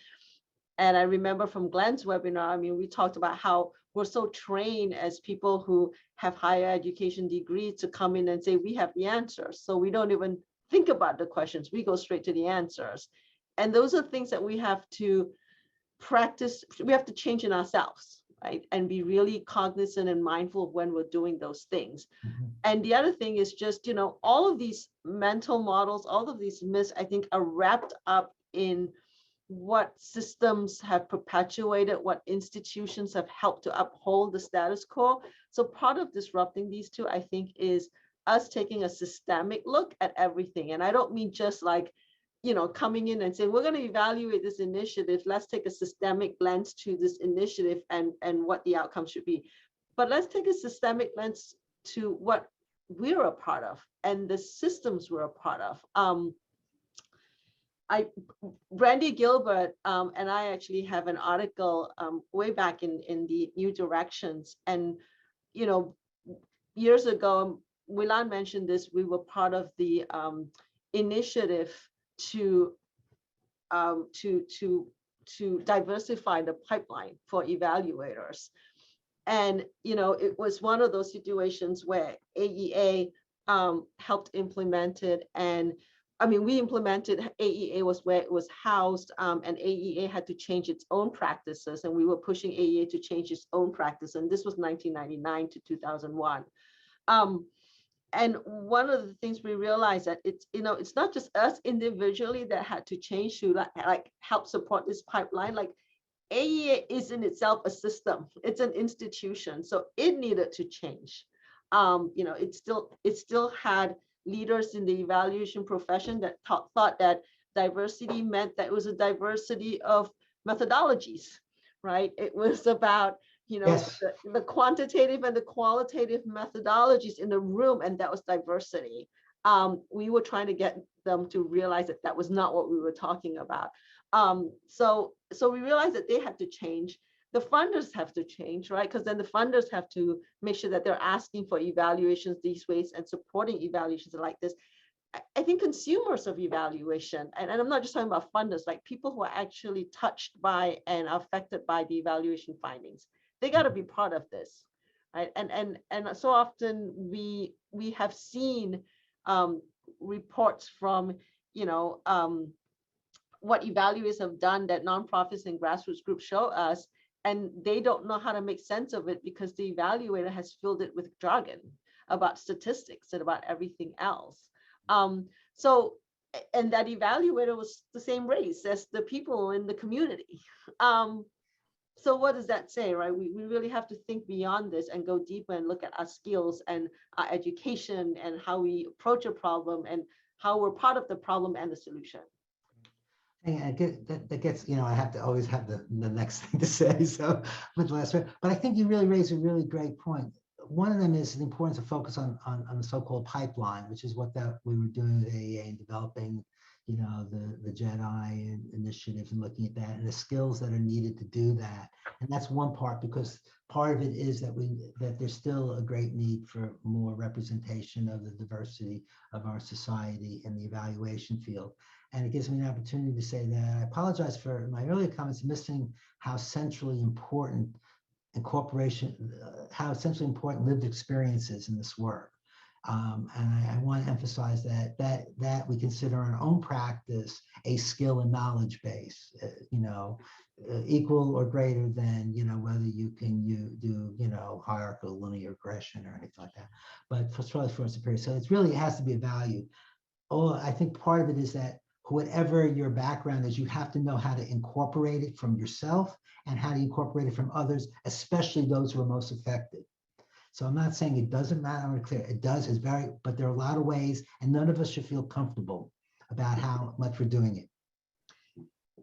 And I remember from Glenn's webinar, we talked about how we're so trained as people who have higher education degrees to come in and say, we have the answers. So we don't even think about the questions. We go straight to the answers. And those are things that we have to practice. We have to change in ourselves, right? And be really cognizant and mindful of when we're doing those things. Mm-hmm. And the other thing is just, all of these mental models, all of these myths, I think, are wrapped up in what systems have perpetuated, what institutions have helped to uphold the status quo. So part of disrupting these two, I think, is us taking a systemic look at everything. And I don't mean just like, coming in and saying, we're going to evaluate this initiative. Let's take a systemic lens to this initiative and what the outcome should be. But let's take a systemic lens to what we're a part of and the systems we're a part of. Brandy Gilbert and I actually have an article way back in the New Directions. And, years ago, Wilan mentioned this, we were part of the initiative to diversify the pipeline for evaluators. And, it was one of those situations where AEA helped implement it. And we implemented, AEA was where it was housed, and AEA had to change its own practices, and we were pushing AEA to change its own practice. And this was 1999 to 2001. And one of the things we realized that it's not just us individually that had to change to like help support this pipeline. Like AEA is in itself a system, it's an institution, so it needed to change. It still had leaders in the evaluation profession that thought that diversity meant that it was a diversity of methodologies, right? It was about, Yes. the quantitative and the qualitative methodologies in the room, and that was diversity. We were trying to get them to realize that that was not what we were talking about. So we realized that they had to change. the funders have to change, right? Because then the funders have to make sure that they're asking for evaluations these ways and supporting evaluations like this. I think consumers of evaluation, and I'm not just talking about funders, like people who are actually touched by and affected by the evaluation findings, they got to be part of this, right? And so often we have seen reports from, what evaluators have done that nonprofits and grassroots groups show us, and they don't know how to make sense of it because the evaluator has filled it with jargon about statistics and about everything else. So, and that evaluator was the same race as the people in the community. So what does that say, right? We really have to think beyond this and go deeper and look at our skills and our education and how we approach a problem and how we're part of the problem and the solution. And that gets, I have to always have the next thing to say. So, but I think you really raise a really great point. One of them is the importance of focus on the so-called pipeline, which is what we were doing with AEA and developing, the JEDI initiatives and looking at that and the skills that are needed to do that. And that's one part, because part of it is that there's still a great need for more representation of the diversity of our society in the evaluation field. And it gives me an opportunity to say that I apologize for my earlier comments missing how centrally important how essentially important lived experiences in this work. And I want to emphasize that we consider our own practice a skill and knowledge base, equal or greater than, whether you do, hierarchical linear regression or anything like that. But for superior, so it has to be a value. I think part of it is that whatever your background is, you have to know how to incorporate it from yourself and how to incorporate it from others, especially those who are most affected. So I'm not saying it doesn't matter, I'm clear, it does, but there are a lot of ways, and none of us should feel comfortable about how much we're doing it.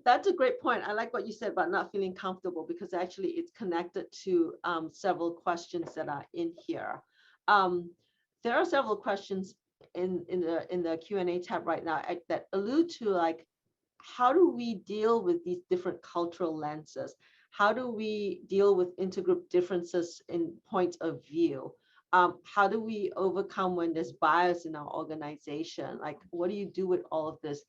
That's a great point. I like what you said about not feeling comfortable, because actually it's connected to several questions that are in here. There are several questions in the Q&A tab right now that allude to, like, how do we deal with these different cultural lenses? How do we deal with intergroup differences in points of view? How do we overcome when there's bias in our organization? Like, what do you do with all of this?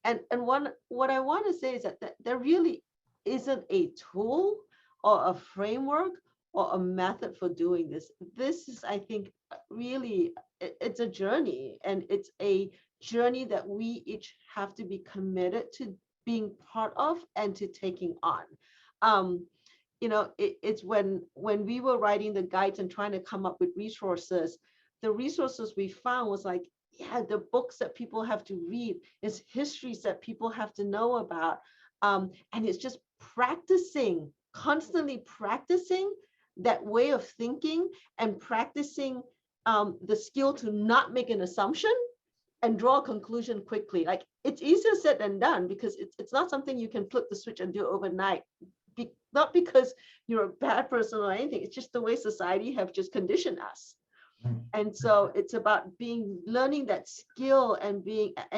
And what I want to say is that there really isn't a tool or a framework or a method for doing this. This is, I think, really, it's a journey, and it's a journey that we each have to be committed to being part of and to taking on. It's when we were writing the guides and trying to come up with resources, the resources we found was like, yeah, the books that people have to read, it's histories that people have to know about. And it's just constantly practicing that way of thinking and practicing the skill to not make an assumption and draw a conclusion quickly. Like, it's easier said than done, because it's not something you can flip the switch and do overnight. Not because you're a bad person or anything, it's just the way society have just conditioned us. And so it's about learning that skill and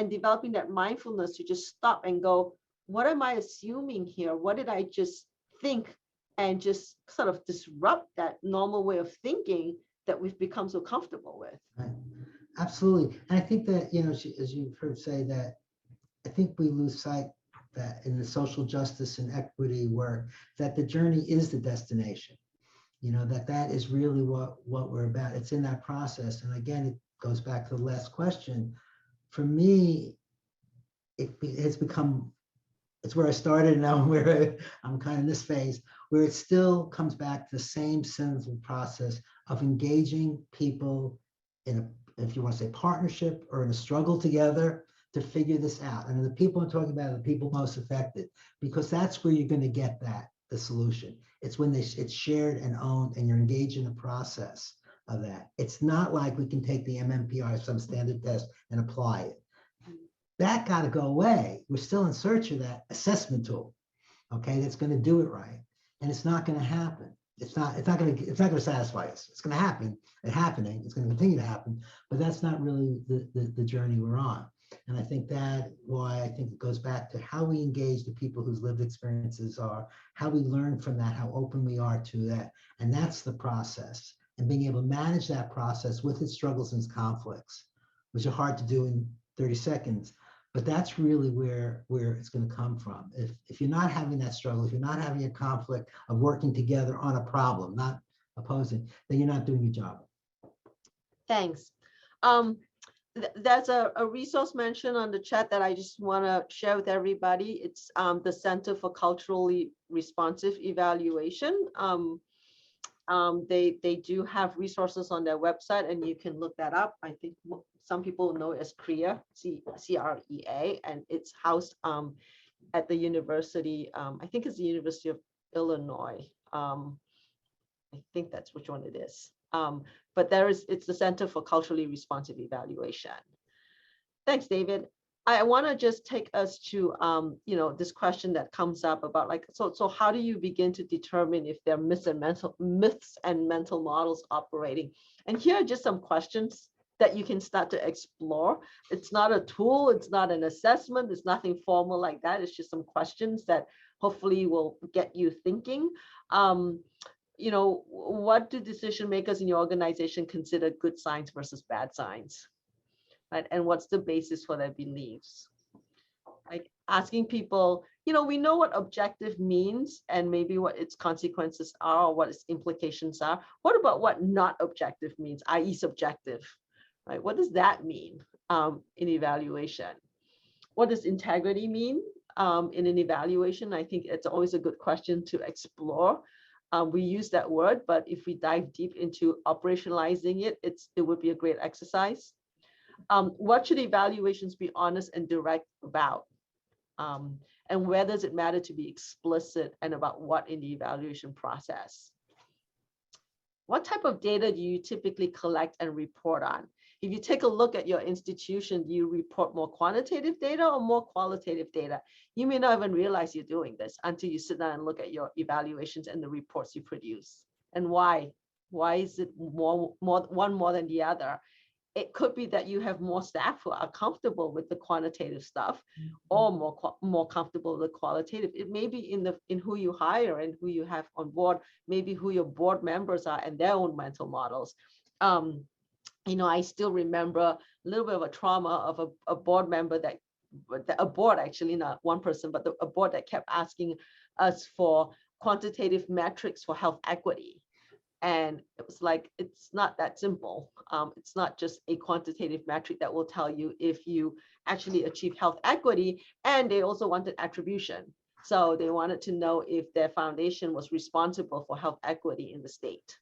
developing that mindfulness to just stop and go, what am I assuming here? What did I just think? And just sort of disrupt that normal way of thinking that we've become so comfortable with. Right. Absolutely. And I think that, as you've heard say, that I think we lose sight that in the social justice and equity work, that the journey is the destination. That is really what we're about. It's in that process. And again, it goes back to the last question. For me, it's where I started, and now where I'm kind of in this phase, where it still comes back to the same simple process of engaging people in if you want to say partnership or in a struggle together to figure this out. And the people I'm talking about are the people most affected, because that's where you're going to get the solution. It's when it's shared and owned and you're engaged in the process of that. It's not like we can take the MMPI, some standard test, and apply it. That got to go away. We're still in search of that assessment tool, okay, that's going to do it right. And it's not going to happen. It's not going to satisfy us. It's going to happen. It's happening. It's going to continue to happen. But that's not really the journey we're on. And I think that why I think it goes back to how we engage the people whose lived experiences are, how we learn from that, how open we are to that. And that's the process. And being able to manage that process with its struggles and its conflicts, which are hard to do in 30 seconds. But that's really where it's going to come from. If you're not having that struggle, if you're not having a conflict of working together on a problem, not opposing, then you're not doing your job. Thanks. There's a resource mentioned on the chat that I just want to share with everybody. It's the Center for Culturally Responsive Evaluation. They do have resources on their website, and you can look that up. I think some people know it as CREA, C-R-E-A, and it's housed at the university. I think it's the University of Illinois. I think that's which one it is. But it's the Center for Culturally Responsive Evaluation. Thanks, David. I want to just take us to this question that comes up about so how do you begin to determine if there are myths and mental models operating? And here are just some questions that you can start to explore. It's not a tool, it's not an assessment, it's nothing formal like that. It's just some questions that hopefully will get you thinking. What do decision makers in your organization consider good signs versus bad signs? Right? And what's the basis for their beliefs? Like asking people, we know what objective means and maybe what its consequences are or what its implications are. What about what not objective means, i.e. subjective? Right? What does that mean in evaluation? What does integrity mean in an evaluation? I think it's always a good question to explore. We use that word, but if we dive deep into operationalizing it, it would be a great exercise. What should evaluations be honest and direct about? And where does it matter to be explicit and about what in the evaluation process? What type of data do you typically collect and report on? If you take a look at your institution, do you report more quantitative data or more qualitative data? You may not even realize you're doing this until you sit down and look at your evaluations and the reports you produce. And why? Why is it one more than the other? It could be that you have more staff who are comfortable with the quantitative stuff, or more comfortable with the qualitative. It may be in who you hire and who you have on board, maybe who your board members are and their own mental models. I still remember a little bit of a trauma of a board member a board actually, not one person, but a board that kept asking us for quantitative metrics for health equity. And it was like, it's not that simple. It's not just a quantitative metric that will tell you if you actually achieve health equity. And they also wanted attribution. So they wanted to know if their foundation was responsible for health equity in the state.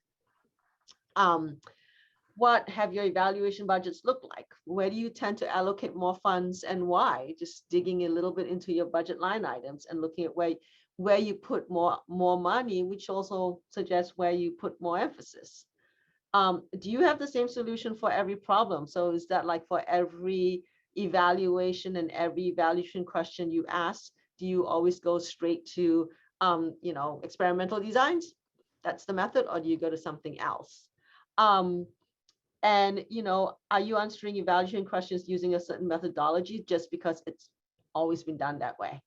What have your evaluation budgets look like? Where do you tend to allocate more funds and why? Just digging a little bit into your budget line items and looking at where you put more money, which also suggests where you put more emphasis. Do you have the same solution for every problem? So is that like for every evaluation and every evaluation question you ask, do you always go straight to experimental designs? That's the method, or do you go to something else? And are you answering evaluation questions using a certain methodology just because it's always been done that way?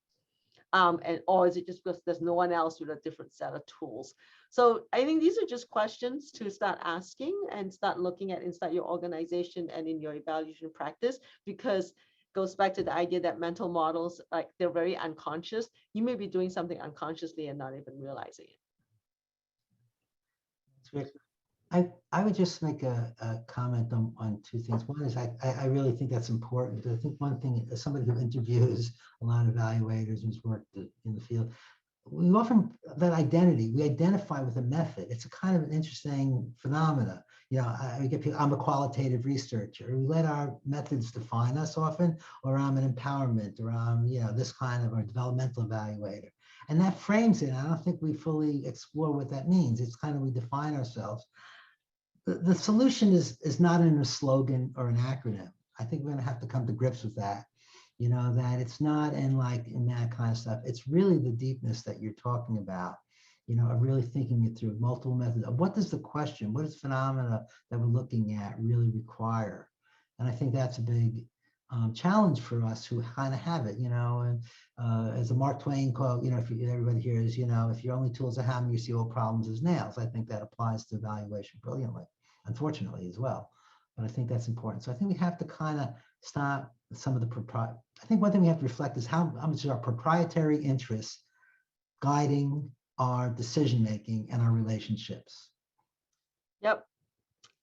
Or is it just because there's no one else with a different set of tools? So I think these are just questions to start asking and start looking at inside your organization and in your evaluation practice, because it goes back to the idea that mental models, like they're very unconscious. You may be doing something unconsciously and not even realizing it. I would just make a comment on two things. One is I really think that's important. I think one thing, as somebody who interviews a lot of evaluators who's worked in the field, we often, that identity, we identify with a method. It's a kind of an interesting phenomena. I get people, I'm a qualitative researcher. We let our methods define us often, or I'm an empowerment, or I'm, this kind of a developmental evaluator. And that frames it. I don't think we fully explore what that means. It's kind of, we define ourselves. The solution is not in a slogan or an acronym. I think we're going to have to come to grips with that, that it's not in that kind of stuff. It's really the deepness that you're talking about, of really thinking it through multiple methods. What does the question, what does phenomena that we're looking at really require? And I think that's a big challenge for us who kind of have it, and as a Mark Twain quote, if everybody here is, if your only tool is a hammer, you see all problems as nails. I think that applies to evaluation brilliantly, unfortunately as well. But I think that's important. So I think we have to kind of stop some of the I think one thing we have to reflect is how much is our proprietary interests guiding our decision-making and our relationships. Yep.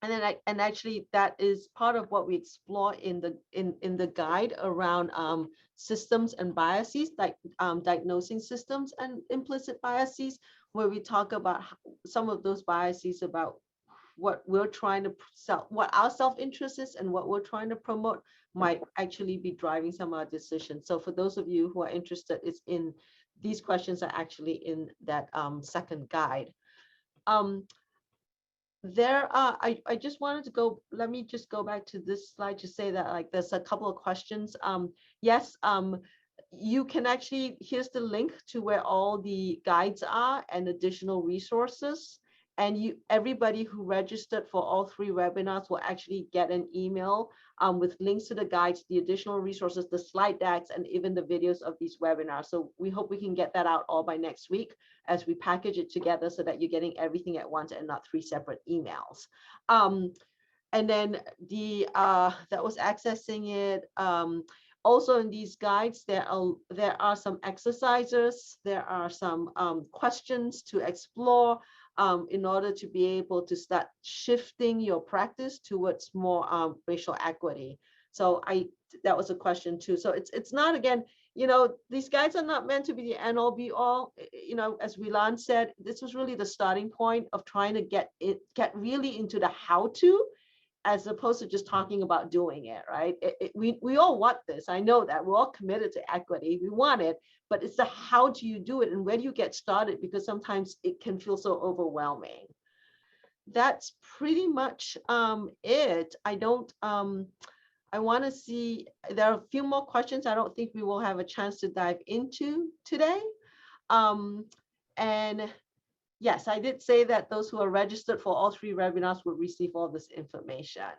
And then and actually that is part of what we explore in the guide around systems and biases, like diagnosing systems and implicit biases, where we talk about some of those biases about what we're trying to what our self-interest is and what we're trying to promote might actually be driving some of our decisions. So for those of you who are interested, it's in these questions are actually in that second guide. I just wanted to go, let me just go back to this slide to say that like there's a couple of questions. Yes, you can actually, here's the link to where all the guides are and additional resources. And everybody who registered for all 3 webinars will actually get an email with links to the guides, the additional resources, the slide decks, and even the videos of these webinars. So we hope we can get that out all by next week as we package it together so that you're getting everything at once and not 3 separate emails. And then that was accessing it. Also in these guides, there are some exercises, there are some questions to explore in order to be able to start shifting your practice towards more racial equity. So that was a question too. So it's not, again, these guides are not meant to be the end all be all. As Wilan said, this was really the starting point of trying to get really into the how to, as opposed to just talking about doing it, right? We all want this. I know that we're all committed to equity. We want it, but it's the how do you do it and where do you get started? Because sometimes it can feel so overwhelming. That's pretty much it. I want to see, there are a few more questions I don't think we will have a chance to dive into today. And yes, I did say that those who are registered for all 3 webinars will receive all this information.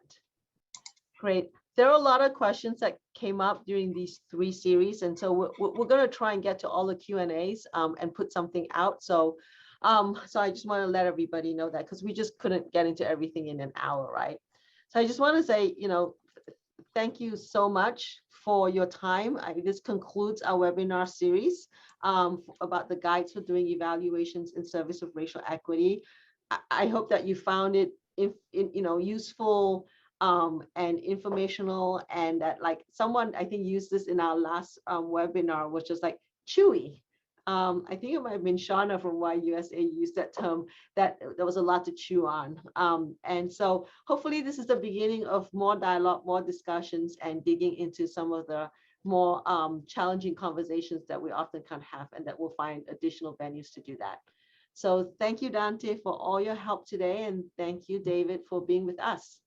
Great. There are a lot of questions that came up during these 3 series. And so we're going to try and get to all the Q&As and put something out. So I just want to let everybody know that, because we just couldn't get into everything in an hour, right? So I just want to say, thank you so much for your time. This concludes our webinar series about the guides for doing evaluations in service of racial equity. I hope that you found it useful and informational, and that like someone I think used this in our last webinar, which is like chewy. I think it might have been Shauna from YUSA used that term, that there was a lot to chew on. And so hopefully this is the beginning of more dialogue, more discussions, and digging into some of the more challenging conversations that we often can't have, and that we'll find additional venues to do that. So thank you, Dante, for all your help today. And thank you, David, for being with us.